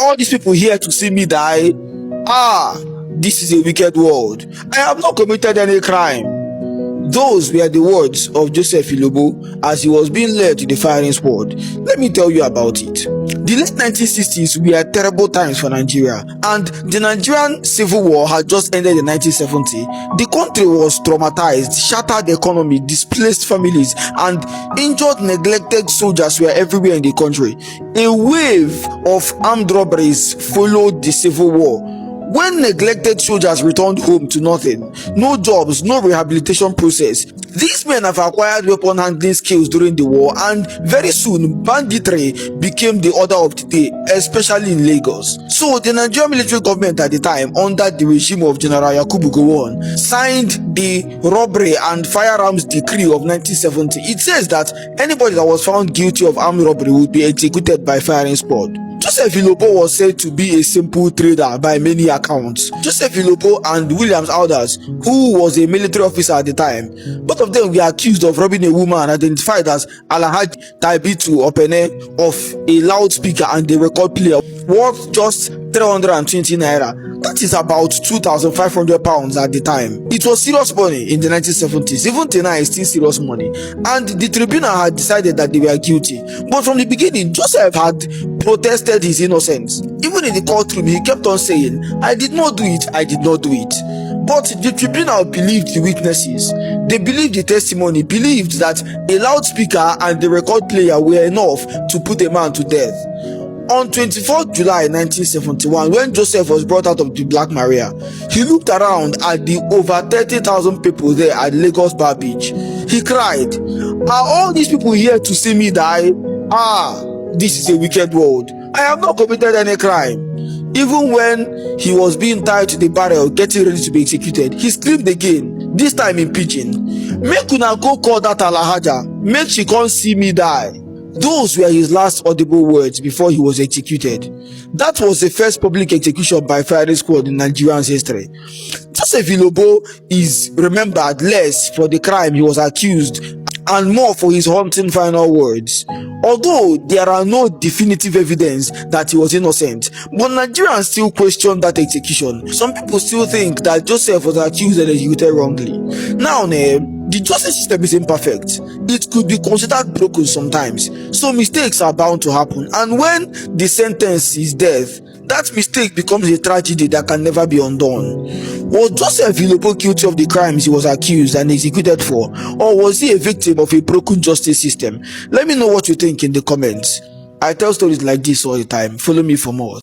all these people here to see me die? Ah, this is a wicked world. I have not committed any crime. Those were the words of Joseph Ilobo as he was being led to the firing squad. Let me tell you about it. The late 1960s were terrible times for Nigeria, and the Nigerian Civil War had just ended in 1970. The country was traumatized, shattered economy, displaced families, and injured, neglected soldiers were everywhere in the country. A wave of armed robberies followed the Civil War. When neglected soldiers returned home to nothing, no jobs, no rehabilitation process. These men have acquired weapon handling skills during the war, and very soon banditry became the order of the day, especially in Lagos. So the Nigerian military government at the time, under the regime of General Yakubu Gowon, signed the Robbery and Firearms Decree of 1970. It says that anybody that was found guilty of armed robbery would be executed by firing squad. Joseph Ilobo was said to be a simple trader by many accounts. Joseph Ilobo and Williams Alders, who was a military officer at the time, both of them were accused of robbing a woman identified as Alhaji Taibitu Opene of a loudspeaker and a record player worth just 320 naira. That is about 2,500 pounds at the time. It was serious money in the 1970s. Even tonight is still serious money. And the tribunal had decided that they were guilty. But from the beginning, Joseph had protested his innocence. Even in the courtroom, he kept on saying, "I did not do it, I did not do it." But the tribunal believed the witnesses. They believed the testimony, believed that a loudspeaker and the record player were enough to put a man to death. On 24th July 1971, when Joseph was brought out of the Black Maria, he looked around at the over 30,000 people there at Lagos Bar Beach. He cried, "Are all these people here to see me die? Ah, this is a wicked world. I have not committed any crime." Even when he was being tied to the barrel, getting ready to be executed, he screamed again, this time in pidgin, "Make una go call that Alhaja, make she come see me die." Those were his last audible words before he was executed. That was the first public execution by firing squad in Nigerian history. Joseph Ilobo is remembered less for the crime he was accused and more for his haunting final words. Although there are no definitive evidence that he was innocent, but Nigerians still question that execution. Some people still think that Joseph was accused and executed wrongly. Now, the justice system is imperfect. It could be considered broken sometimes, so mistakes are bound to happen. And when the sentence is death, that mistake becomes a tragedy that can never be undone. Was Joseph Ilobo guilty of the crimes he was accused and executed for, or was he a victim of a broken justice system? Let me know what you think in the comments. I tell stories like this all the time. Follow me for more.